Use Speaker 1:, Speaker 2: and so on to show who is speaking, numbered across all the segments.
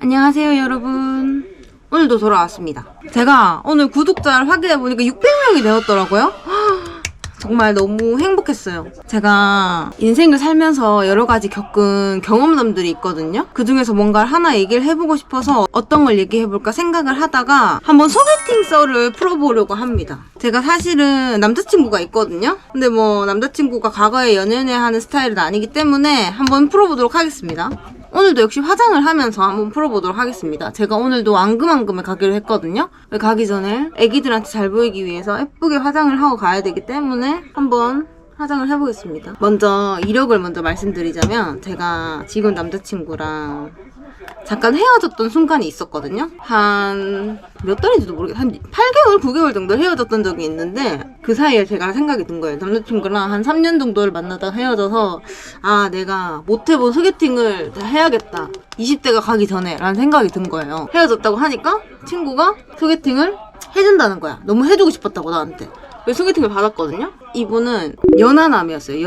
Speaker 1: 안녕하세요 여러분, 오늘도 돌아왔습니다. 제가 오늘 구독자를 확인해보니까 600명이 되었더라고요. 정말 너무 행복했어요. 제가 인생을 살면서 여러가지 겪은 경험담들이 있거든요. 그 중에서 뭔가 하나 얘기를 해보고 싶어서 어떤 걸 얘기해볼까 생각을 하다가 한번 소개팅 썰을 풀어보려고 합니다. 제가 사실은 남자친구가 있거든요. 근데 뭐 남자친구가 과거에 연애하는 스타일은 아니기 때문에 한번 풀어보도록 하겠습니다. 오늘도 역시 화장을 하면서 한번 풀어보도록 하겠습니다. 제가 오늘도 앙금앙금에 가기로 했거든요. 가기 전에 애기들한테 잘 보이기 위해서 예쁘게 화장을 하고 가야 되기 때문에 한번 화장을 해보겠습니다. 먼저 이력을 먼저 말씀드리자면, 제가 지금 남자친구랑 잠깐 헤어졌던 순간이 있었거든요. 한 몇 달인지도 모르겠어요. 한 8개월, 9개월 정도 헤어졌던 적이 있는데, 그 사이에 제가 생각이 든 거예요. 남자친구랑 한 3년 정도를 만나다가 헤어져서, 아, 내가 못 해본 소개팅을 해야겠다, 20대가 가기 전에 라는 생각이 든 거예요. 헤어졌다고 하니까 친구가 소개팅을 해준다는 거야. 너무 해주고 싶었다고 나한테. 그래서 소개팅을 받았거든요. 이분은 연하남이었어요.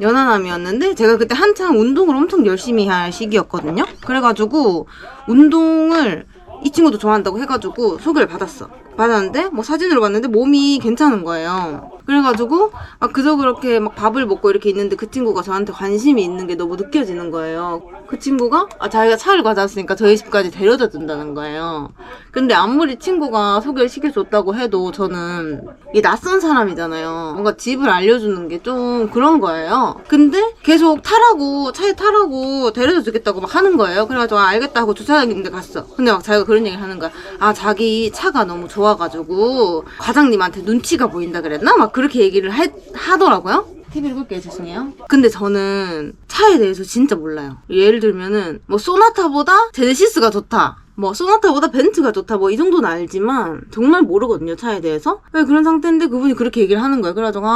Speaker 1: 연하남이었는데 제가 그때 한창 운동을 엄청 열심히 할 시기였거든요. 그래가지고 운동을 이 친구도 좋아한다고 해가지고 소개를 받았는데 뭐 사진으로 봤는데 몸이 괜찮은 거예요. 그래가지고 그저 그렇게 막 밥을 먹고 이렇게 있는데 그 친구가 저한테 관심이 있는 게 너무 느껴지는 거예요. 그 친구가 자기가 차를 가져왔으니까 저희 집까지 데려다 준다는 거예요. 근데 아무리 친구가 소개를 시켜줬다고 해도 저는 이 낯선 사람이잖아요. 뭔가 집을 알려주는 게 좀 그런 거예요. 근데 계속 차에 타라고 데려다 주겠다고 막 하는 거예요. 그래가지고 알겠다 하고 주차장 있는데 갔어. 근데 막 자기가 그런 얘기를 하는 거야. 자기 차가 너무 좋아가지고 과장님한테 눈치가 보인다 그랬나? 막 그렇게 얘기를 하더라고요. TV를 끌게요. 죄송해요. 근데 저는 차에 대해서 진짜 몰라요. 예를 들면은 뭐 소나타보다 제네시스가 좋다, 뭐 소나타보다 벤츠가 좋다, 뭐 이 정도는 알지만 정말 모르거든요, 차에 대해서. 그런 상태인데 그분이 그렇게 얘기를 하는 거예요. 그래가지고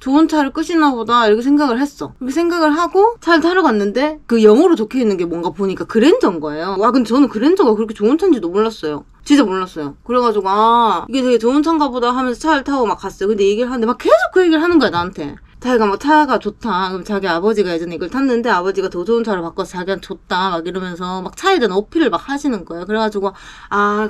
Speaker 1: 좋은 차를 끄시나 보다 이렇게 생각을 했어. 그렇게 생각을 하고 차를 타러 갔는데 그 영어로 적혀있는 게 뭔가 보니까 그랜저인 거예요. 근데 저는 그랜저가 그렇게 좋은 차인지도 몰랐어요. 진짜 몰랐어요. 그래가지고 이게 되게 좋은 차인가 보다 하면서 차를 타고 막 갔어요. 근데 얘기를 하는데 막 계속 그 얘기를 하는 거야, 나한테. 자기가 뭐 차가 좋다, 그럼 자기 아버지가 예전에 이걸 탔는데 아버지가 더 좋은 차를 바꿔서 자기한테 줬다 막 이러면서 막 차에 대한 어필을 막 하시는 거예요. 그래가지고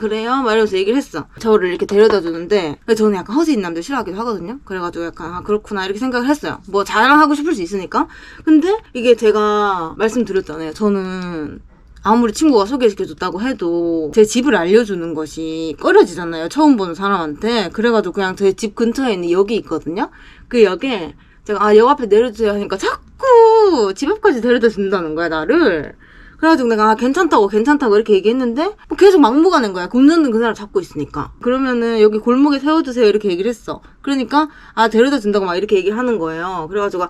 Speaker 1: 그래요? 막 이러면서 얘기를 했어. 저를 이렇게 데려다 주는데 저는 약간 허세 있는 남들 싫어하기도 하거든요. 그래가지고 약간 그렇구나 이렇게 생각을 했어요. 뭐 자랑하고 싶을 수 있으니까. 근데 이게 제가 말씀드렸잖아요. 저는 아무리 친구가 소개시켜줬다고 해도 제 집을 알려주는 것이 꺼려지잖아요, 처음 보는 사람한테. 그래가지고 그냥 제 집 근처에 있는 역이 있거든요. 그 역에 제가 역 앞에 내려주세요 하니까 자꾸 집 앞까지 데려다 준다는 거야, 나를. 그래가지고 내가 괜찮다고 이렇게 얘기했는데 뭐 계속 막무가내인 거야. 운전등 그 사람 잡고 있으니까. 그러면은 여기 골목에 세워주세요 이렇게 얘기를 했어. 그러니까 데려다 준다고 막 이렇게 얘기를 하는 거예요. 그래가지고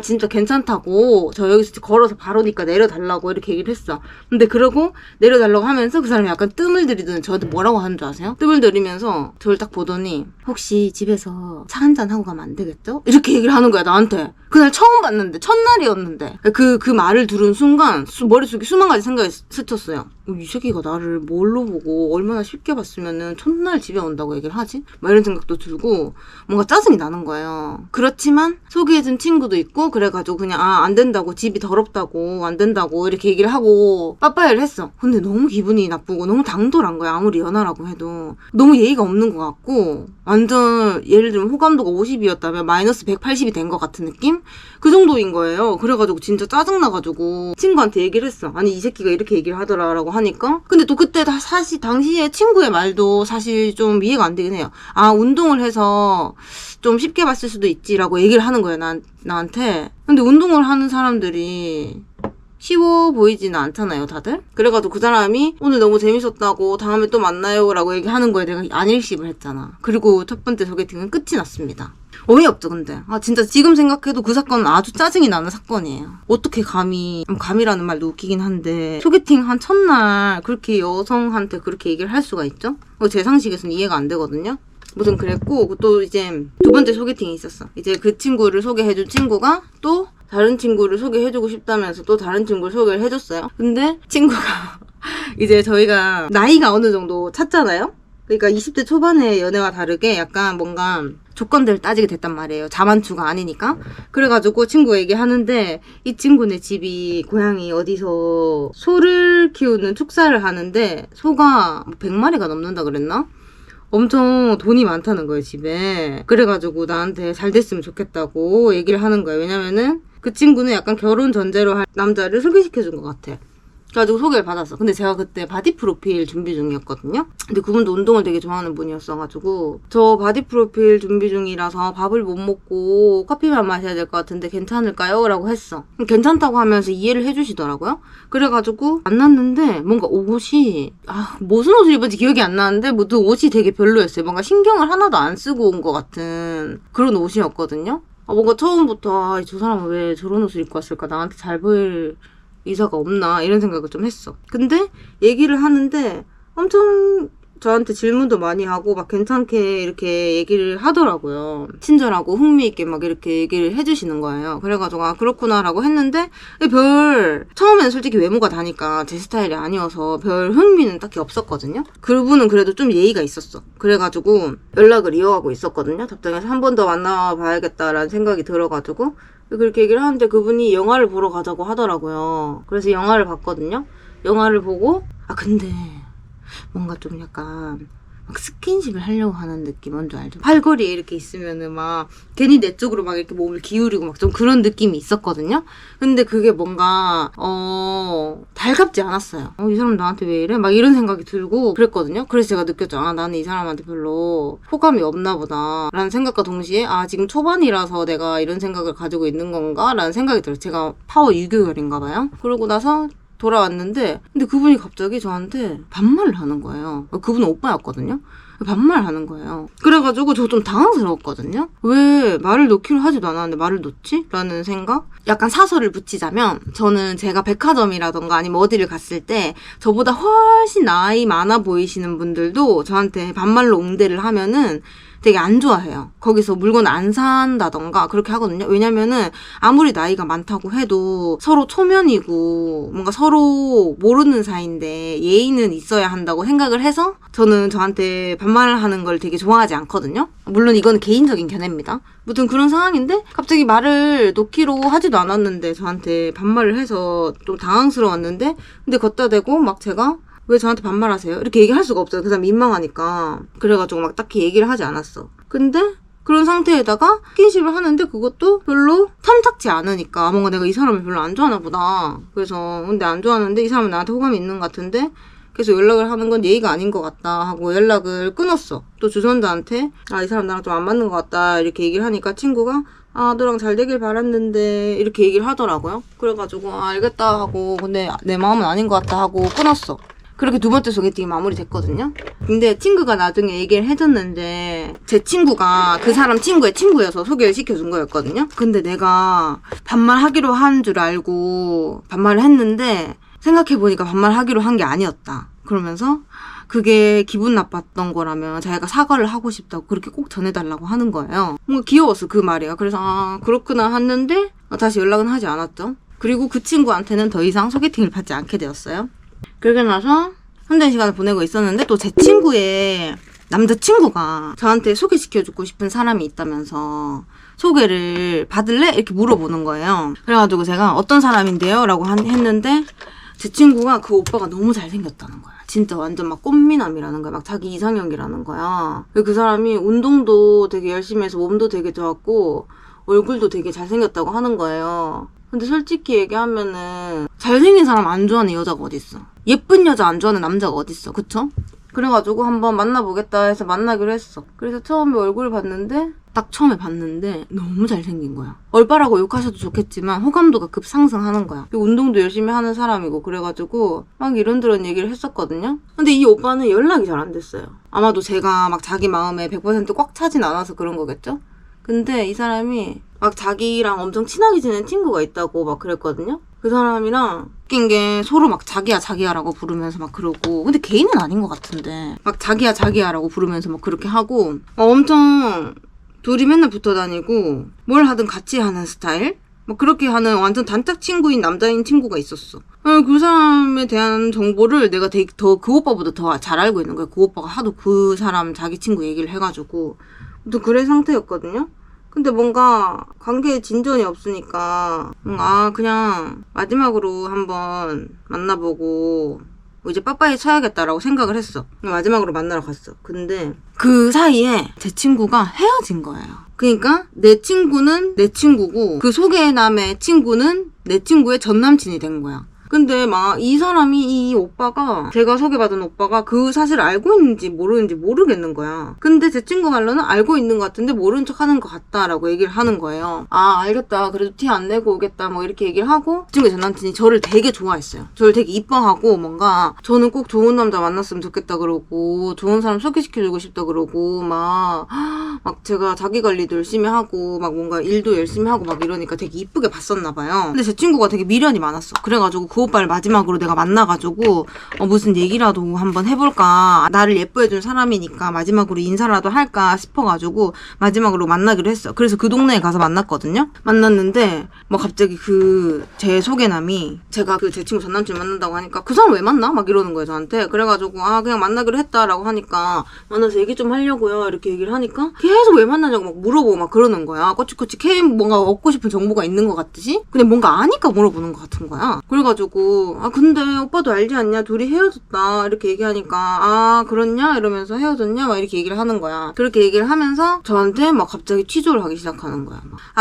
Speaker 1: 진짜 괜찮다고, 저 여기서 걸어서 바로니까 내려달라고 이렇게 얘기를 했어. 근데 그러고 내려달라고 하면서 그 사람이 약간 뜸을 들이더니 저한테 뭐라고 하는 줄 아세요? 뜸을 들이면서 저를 딱 보더니 혹시 집에서 차 한잔 하고 가면 안 되겠죠? 이렇게 얘기를 하는 거야, 나한테. 그날 처음 봤는데, 첫날이었는데 그 말을 들은 순간 머릿속에 수만 가지 생각이 스쳤어요. 이 새끼가 나를 뭘로 보고 얼마나 쉽게 봤으면은 첫날 집에 온다고 얘기를 하지? 막 이런 생각도 들고 뭔가 짜증이 나는 거예요. 그렇지만 소개해준 친구도 있고 그래가지고 그냥 안 된다고, 집이 더럽다고 안 된다고 이렇게 얘기를 하고 빠빠이를 했어. 근데 너무 기분이 나쁘고 너무 당돌한 거야. 아무리 연하라고 해도 너무 예의가 없는 것 같고, 완전 예를 들면 호감도가 50이었다면 마이너스 180이 된 것 같은 느낌? 그 정도인 거예요. 그래가지고 진짜 짜증나가지고 친구한테 얘기를 했어. 이 새끼가 이렇게 얘기를 하더라 라고 하니까. 근데 또 그때 사실 당시에 친구의 말도 사실 좀 이해가 안 되긴 해요. 운동을 해서 좀 쉽게 봤을 수도 있지 라고 얘기를 하는 거예요, 나한테. 근데 운동을 하는 사람들이 쉬워 보이지는 않잖아요, 다들. 그래가지고 그 사람이 오늘 너무 재밌었다고 다음에 또 만나요 라고 얘기하는 거에 내가 안 일십을 했잖아. 그리고 첫 번째 소개팅은 끝이 났습니다. 어이없죠, 근데. 진짜 지금 생각해도 그 사건은 아주 짜증이 나는 사건이에요. 어떻게 감이라는 말도 웃기긴 한데 소개팅 한 첫날 그렇게 여성한테 그렇게 얘기를 할 수가 있죠? 제 상식에서는 이해가 안 되거든요. 무튼 그랬고, 또 이제 두 번째 소개팅이 있었어. 이제 그 친구를 소개해준 친구가 또 다른 친구를 소개해주고 싶다면서 또 다른 친구를 소개를 해줬어요. 근데 친구가 이제 저희가 나이가 어느 정도 찼잖아요? 그러니까 20대 초반의 연애와 다르게 약간 뭔가 조건들을 따지게 됐단 말이에요. 자만추가 아니니까. 그래가지고 친구가 얘기하는데 이 친구네 집이 고향이 어디서 소를 소를 키우는 축사를 하는데 소가 100마리가 넘는다 그랬나? 엄청 돈이 많다는 거예요, 집에. 그래가지고 나한테 잘 됐으면 좋겠다고 얘기를 하는 거예요. 왜냐면은 그 친구는 약간 결혼 전제로 할 남자를 소개시켜준 것 같아. 그래가지고 소개를 받았어. 근데 제가 그때 바디 프로필 준비 중이었거든요. 근데 그분도 운동을 되게 좋아하는 분이었어가지고 저 바디 프로필 준비 중이라서 밥을 못 먹고 커피만 마셔야 될 것 같은데 괜찮을까요? 라고 했어. 괜찮다고 하면서 이해를 해주시더라고요. 그래가지고 만났는데 뭔가 옷이 무슨 옷을 입은지 기억이 안 나는데 모두 옷이 되게 별로였어요. 뭔가 신경을 하나도 안 쓰고 온 것 같은 그런 옷이었거든요. 뭔가 처음부터 저 사람은 왜 저런 옷을 입고 왔을까? 나한테 잘 보일 의사가 없나 이런 생각을 좀 했어. 근데 얘기를 하는데 엄청 저한테 질문도 많이 하고 막 괜찮게 이렇게 얘기를 하더라고요. 친절하고 흥미있게 막 이렇게 얘기를 해주시는 거예요. 그래가지고 그렇구나 라고 했는데 처음에는 솔직히 외모가 다니까 제 스타일이 아니어서 별 흥미는 딱히 없었거든요. 그분은 그래도 좀 예의가 있었어. 그래가지고 연락을 이어가고 있었거든요. 답장해서 한 번 더 만나봐야겠다라는 생각이 들어가지고 그렇게 얘기를 하는데 그분이 영화를 보러 가자고 하더라고요. 그래서 영화를 봤거든요. 영화를 보고 근데 뭔가 좀 약간 막 스킨십을 하려고 하는 느낌 뭔지 알죠? 팔걸이에 이렇게 있으면은 막 괜히 내 쪽으로 막 이렇게 몸을 기울이고 막 좀 그런 느낌이 있었거든요. 근데 그게 뭔가 달갑지 않았어요. 이 사람 나한테 왜 이래? 막 이런 생각이 들고 그랬거든요. 그래서 제가 느꼈죠. 나는 이 사람한테 별로 호감이 없나 보다 라는 생각과 동시에 지금 초반이라서 내가 이런 생각을 가지고 있는 건가? 라는 생각이 들어요. 제가 파워 유교열인가 봐요. 그러고 나서 돌아왔는데 근데 그분이 갑자기 저한테 반말을 하는 거예요. 그분은 오빠였거든요. 반말을 하는 거예요. 그래가지고 저 좀 당황스러웠거든요. 왜 말을 놓기로 하지도 않았는데 말을 놓지? 라는 생각? 약간 사설을 붙이자면 저는 제가 백화점이라던가 아니면 어디를 갔을 때 저보다 훨씬 나이 많아 보이시는 분들도 저한테 반말로 응대를 하면은 되게 안 좋아해요. 거기서 물건 안 산다던가 그렇게 하거든요. 왜냐면은 아무리 나이가 많다고 해도 서로 초면이고 뭔가 서로 모르는 사이인데 예의는 있어야 한다고 생각을 해서 저는 저한테 반말을 하는 걸 되게 좋아하지 않거든요. 물론 이건 개인적인 견해입니다. 무튼 그런 상황인데 갑자기 말을 놓기로 하지도 않았는데 저한테 반말을 해서 좀 당황스러웠는데 근데 걷다 대고 막 제가 왜 저한테 반말하세요? 이렇게 얘기할 수가 없어요. 그 사람 민망하니까. 그래가지고 막 딱히 얘기를 하지 않았어. 근데 그런 상태에다가 스킨십을 하는데 그것도 별로 탐탁지 않으니까 뭔가 내가 이 사람을 별로 안 좋아하나 보다. 그래서 근데 안 좋아하는데 이 사람은 나한테 호감이 있는 것 같은데 계속 연락을 하는 건 예의가 아닌 것 같다 하고 연락을 끊었어. 또 주선자한테 이 사람 나랑 좀 안 맞는 것 같다 이렇게 얘기를 하니까 친구가 너랑 잘 되길 바랐는데 이렇게 얘기를 하더라고요. 그래가지고 알겠다 하고 근데 내 마음은 아닌 것 같다 하고 끊었어. 그렇게 두 번째 소개팅이 마무리됐거든요. 근데 친구가 나중에 얘기를 해줬는데 제 친구가 그 사람 친구의 친구여서 소개를 시켜준 거였거든요. 근데 내가 반말하기로 한 줄 알고 반말을 했는데 생각해보니까 반말하기로 한 게 아니었다. 그러면서 그게 기분 나빴던 거라면 자기가 사과를 하고 싶다고 그렇게 꼭 전해달라고 하는 거예요. 뭔가 귀여웠어 그 말이야. 그래서 그렇구나 했는데 다시 연락은 하지 않았죠. 그리고 그 친구한테는 더 이상 소개팅을 받지 않게 되었어요. 그러고 나서 힘든 시간을 보내고 있었는데 또 제 친구의 남자친구가 저한테 소개시켜주고 싶은 사람이 있다면서 소개를 받을래? 이렇게 물어보는 거예요. 그래가지고 제가 어떤 사람인데요? 라고 했는데 제 친구가 그 오빠가 너무 잘생겼다는 거야. 진짜 완전 막 꽃미남이라는 거야. 막 자기 이상형이라는 거야. 그 사람이 운동도 되게 열심히 해서 몸도 되게 좋았고 얼굴도 되게 잘생겼다고 하는 거예요. 근데 솔직히 얘기하면은 잘생긴 사람 안 좋아하는 여자가 어딨어. 예쁜 여자 안 좋아하는 남자가 어딨어. 그쵸? 그래가지고 한번 만나보겠다 해서 만나기로 했어. 그래서 처음에 얼굴을 봤는데 딱 처음에 봤는데 너무 잘생긴 거야. 얼빠라고 욕하셔도 좋겠지만 호감도가 급상승하는 거야. 운동도 열심히 하는 사람이고 그래가지고 막 이런저런 얘기를 했었거든요. 근데 이 오빠는 연락이 잘 안 됐어요. 아마도 제가 막 자기 마음에 100% 꽉 차진 않아서 그런 거겠죠? 근데 이 사람이 막 자기랑 엄청 친하게 지낸 친구가 있다고 막 그랬거든요. 그 사람이랑 웃긴 게 서로 막 자기야라고 부르면서 막 그러고 근데 개인은 아닌 것 같은데 막 자기야라고 부르면서 막 그렇게 하고 엄청 둘이 맨날 붙어 다니고 뭘 하든 같이 하는 스타일? 막 그렇게 하는 완전 단짝 친구인 남자인 친구가 있었어. 그 사람에 대한 정보를 내가 되게 그 오빠보다 더 잘 알고 있는 거야. 그 오빠가 하도 그 사람 자기 친구 얘기를 해가지고 또 그런 상태였거든요. 근데 뭔가 관계에 진전이 없으니까 그냥 마지막으로 한번 만나보고 이제 빠빠이 쳐야겠다라고 생각을 했어. 마지막으로 만나러 갔어. 근데 그 사이에 제 친구가 헤어진 거예요. 그러니까 내 친구는 내 친구고 그 소개남의 친구는 내 친구의 전남친이 된 거야. 근데 막 이 사람이 이 오빠가 제가 소개받은 오빠가 그 사실을 알고 있는지 모르는지 모르겠는 거야. 근데 제 친구 말로는 알고 있는 것 같은데 모른 척 하는 것 같다라고 얘기를 하는 거예요. 아 알겠다. 그래도 티 안 내고 오겠다. 뭐 이렇게 얘기를 하고 친구의 전 남친이 저를 되게 좋아했어요. 저를 되게 이뻐하고 뭔가 저는 꼭 좋은 남자 만났으면 좋겠다 그러고 좋은 사람 소개시켜주고 싶다 그러고 막 제가 자기 관리도 열심히 하고 막 뭔가 일도 열심히 하고 막 이러니까 되게 이쁘게 봤었나 봐요. 근데 제 친구가 되게 미련이 많았어. 그래가지고 그 오빠를 마지막으로 내가 만나가지고 무슨 얘기라도 한번 해볼까, 나를 예뻐해준 사람이니까 마지막으로 인사라도 할까 싶어가지고 마지막으로 만나기로 했어. 그래서 그 동네에 가서 만났거든요. 만났는데 뭐 갑자기 그 제 소개남이 제가 그 제 친구 전남친 만난다고 하니까 그 사람 왜 만나? 막 이러는 거예요 저한테. 그래가지고 그냥 만나기로 했다라고 하니까 만나서 얘기 좀 하려고요 이렇게 얘기를 하니까 계속 왜 만나냐고 막 물어보고 막 그러는 거야. 꼬치꼬치 뭔가 얻고 싶은 정보가 있는 것 같듯이 그냥 뭔가 아니까 물어보는 것 같은 거야. 그래가지고 근데 오빠도 알지 않냐? 둘이 헤어졌다 이렇게 얘기하니까 그렇냐? 이러면서 헤어졌냐? 막 이렇게 얘기를 하는 거야. 그렇게 얘기를 하면서 저한테 막 갑자기 취조를 하기 시작하는 거야.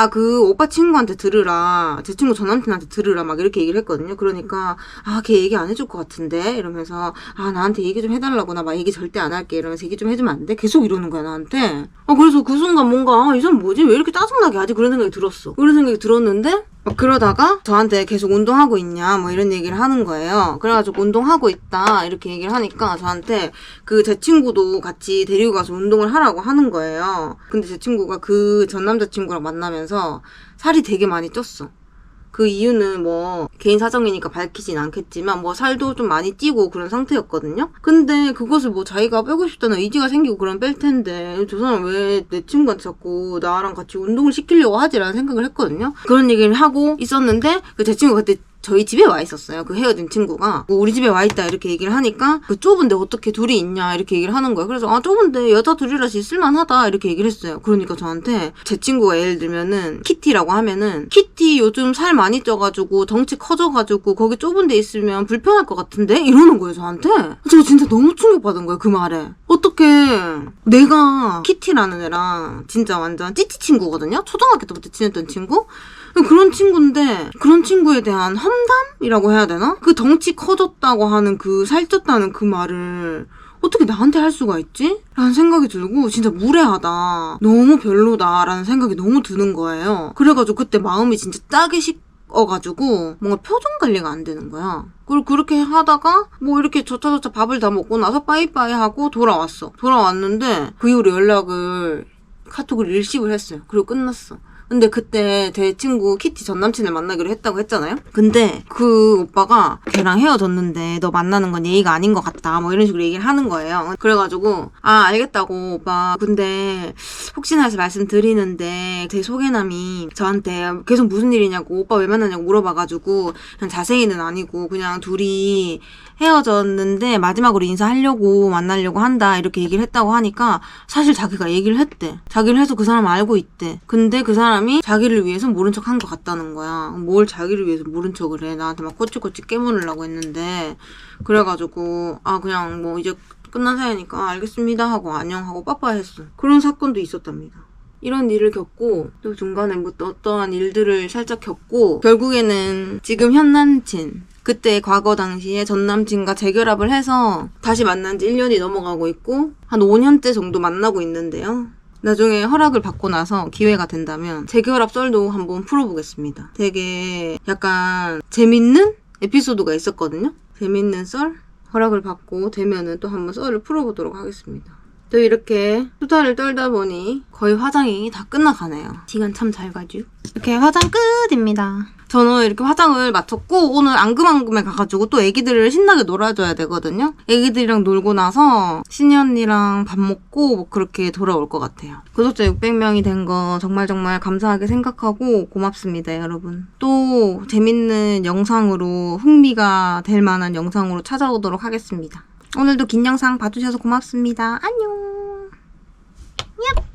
Speaker 1: 그 오빠 친구한테 들으라, 제 친구 전남친한테 들으라 막 이렇게 얘기를 했거든요. 그러니까 걔 얘기 안 해줄 것 같은데 이러면서 나한테 얘기 좀 해달라고, 나 막 얘기 절대 안 할게 이러면서 얘기 좀 해주면 안 돼? 계속 이러는 거야 나한테. 그래서 그 순간 뭔가 이 사람 뭐지? 왜 이렇게 짜증나게 하지? 그런 생각이 들었어. 그런 생각이 들었는데 그러다가 저한테 계속 운동하고 있냐 뭐 이런 얘기를 하는 거예요. 그래가지고 운동하고 있다 이렇게 얘기를 하니까 저한테 제 친구도 같이 데리고 가서 운동을 하라고 하는 거예요. 근데 제 친구가 그 전 남자친구랑 만나면서 살이 되게 많이 쪘어. 그 이유는 뭐 개인 사정이니까 밝히진 않겠지만 뭐 살도 좀 많이 찌고 그런 상태였거든요. 근데 그것을 뭐 자기가 빼고 싶다는 의지가 생기고 그러면 뺄 텐데 저 사람 왜 내 친구한테 자꾸 나랑 같이 운동을 시키려고 하지라는 생각을 했거든요. 그런 얘기를 하고 있었는데 제 친구가 그때 저희 집에 와 있었어요. 그 헤어진 친구가 우리 집에 와 있다 이렇게 얘기를 하니까 좁은데 어떻게 둘이 있냐 이렇게 얘기를 하는 거예요. 그래서 좁은데 여자 둘이라서 있을만하다 이렇게 얘기를 했어요. 그러니까 저한테 제 친구가 예를 들면은 키티라고 하면은 키티 요즘 살 많이 쪄가지고 덩치 커져가지고 거기 좁은데 있으면 불편할 것 같은데 이러는 거예요 저한테. 저 진짜 너무 충격받은 거예요 그 말에. 어떻게 내가 키티라는 애랑 진짜 완전 찌찌 친구거든요. 초등학교 때부터 지냈던 친구. 그런 친구인데 그런 친구에 대한 험담이라고 해야 되나? 그 덩치 커졌다고 하는 그 살쪘다는 그 말을 어떻게 나한테 할 수가 있지? 라는 생각이 들고 진짜 무례하다. 너무 별로다 라는 생각이 너무 드는 거예요. 그래가지고 그때 마음이 진짜 짜게 식어가지고 뭔가 표정 관리가 안 되는 거야. 그리고 그렇게 하다가 뭐 이렇게 저차저차 밥을 다 먹고 나서 빠이빠이 하고 돌아왔어. 돌아왔는데 그 이후로 카톡을 일십을 했어요. 그리고 끝났어. 근데 그때 제 친구 키티 전 남친을 만나기로 했다고 했잖아요? 근데 그 오빠가 걔랑 헤어졌는데 너 만나는 건 예의가 아닌 것 같다 뭐 이런 식으로 얘기를 하는 거예요. 그래가지고 알겠다고 오빠 근데 혹시나 해서 말씀드리는데 제 소개남이 저한테 계속 무슨 일이냐고 오빠 왜 만나냐고 물어봐가지고 그냥 자세히는 아니고 그냥 둘이 헤어졌는데 마지막으로 인사하려고 만나려고 한다 이렇게 얘기를 했다고 하니까 사실 자기가 얘기를 했대. 자기를 해서 그 사람 알고 있대. 근데 그 사람이 자기를 위해서 모른 척 한 것 같다는 거야. 뭘 자기를 위해서 모른 척을 해. 나한테 막 꼬치꼬치 깨물으려고 했는데 그래가지고 그냥 뭐 이제 끝난 사이니까 알겠습니다 하고 안녕하고 빠빠이 했어. 그런 사건도 있었답니다. 이런 일을 겪고 또 중간에 뭐 어떠한 일들을 살짝 겪고 결국에는 지금 현 남친 그때 과거 당시에 전 남친과 재결합을 해서 다시 만난 지 1년이 넘어가고 있고 한 5년째 정도 만나고 있는데요. 나중에 허락을 받고 나서 기회가 된다면 재결합 썰도 한번 풀어보겠습니다. 되게 약간 재밌는 에피소드가 있었거든요. 재밌는 썰 허락을 받고 되면은 또 한번 썰을 풀어보도록 하겠습니다. 또 이렇게 수다를 떨다 보니 거의 화장이 다 끝나가네요. 시간 참 잘 가죠. 이렇게 화장 끝입니다. 저는 이렇게 화장을 마쳤고 오늘 앙금앙금에 가가지고 또 애기들을 신나게 놀아줘야 되거든요. 애기들이랑 놀고 나서 신이 언니랑 밥 먹고 뭐 그렇게 돌아올 것 같아요. 구독자 600명이 된 거 정말 감사하게 생각하고 고맙습니다 여러분. 또 재밌는 영상으로 흥미가 될 만한 영상으로 찾아오도록 하겠습니다. 오늘도 긴 영상 봐주셔서 고맙습니다. 안녕. 얍.